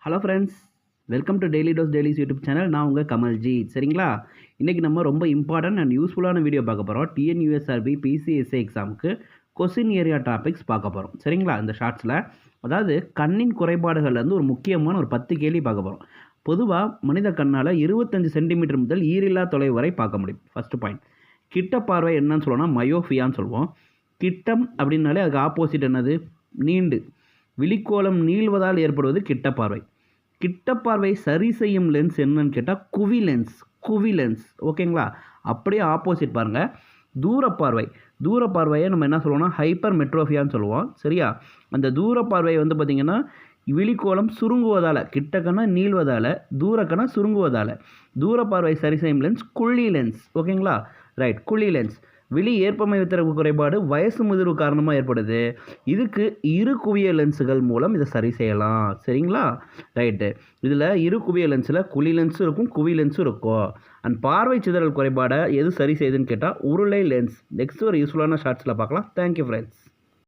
Hello friends, welcome to daily dose dailies YouTube channel. நான் உங்கள் கமல்ஜி. சரிங்களா? இன்றைக்கி நம்ம ரொம்ப இம்பார்ட்டன்ட் அண்ட் யூஸ்ஃபுல்லான வீடியோ பார்க்க போகிறோம். டிஎன்யூஎஸ்ஆர்பி பிசிஎஸ்ஏ எக்ஸாமுக்கு கொஸ்டின் ஏரியா டாபிக்ஸ் பார்க்க போகிறோம். சரிங்களா? இந்த ஷார்ட்ஸில் அதாவது கண்ணின் குறைபாடுகள்லேருந்து ஒரு முக்கியமான ஒரு 10 கேள்வி பார்க்க போகிறோம். பொதுவாக மனித கண்ணால் 25 சென்டிமீட்டர் முதல் ஈரில்லா தொலைவு வரை பார்க்க முடியும். First point. கிட்ட பார்வை என்னன்னு சொல்லுவோம்னா மயோஃபியான்னு சொல்லுவோம். கிட்டம் அப்படின்னாலே அதுக்கு ஆப்போசிட் என்னது? நீண்டு. விழிக்கோளம் நீள்வதால் ஏற்படுவது கிட்ட பார்வை. கிட்ட பார்வை சரி செய்யும் லென்ஸ் என்னன்னு கேட்டால் குவி லென்ஸ். ஓகேங்களா? அப்படியே ஆப்போசிட் பாருங்கள், தூர பார்வையை நம்ம என்ன சொல்லுவோம்னா ஹைப்பர் மெட்ரோஃபியான்னு சொல்லுவோம். சரியா? அந்த தூர பார்வை வந்து பார்த்திங்கன்னா விழிக்கோளம் சுருங்குவதால், கிட்டக்கண்ணா நீள்வதால், தூரக்கண்ணா சுருங்குவதால் தூர பார்வை சரி செய்யும் லென்ஸ் குழி லென்ஸ். ஓகேங்களா? ரைட், குழி லென்ஸ். விழி ஏற்பமைவு திறப்பு குறைபாடு வயசு முதிர்வு காரணமாக ஏற்படுது. இதுக்கு இரு குவிய லென்ஸுகள் மூலம் இதை சரி செய்யலாம். சரிங்களா? ரைட்டு. இதில் இரு குவிய லென்ஸில் குழி லென்ஸும் இருக்கும், குவி லென்ஸும் இருக்கும். அண்ட் பார்வை சிதறல் குறைபாடை எது சரி செய்யுதுன்னு கேட்டால் உருளை லென்ஸ். நெக்ஸ்ட் ஒரு யூஸ்ஃபுல்லான ஷார்ட்ஸில் பார்க்கலாம். Thank you friends.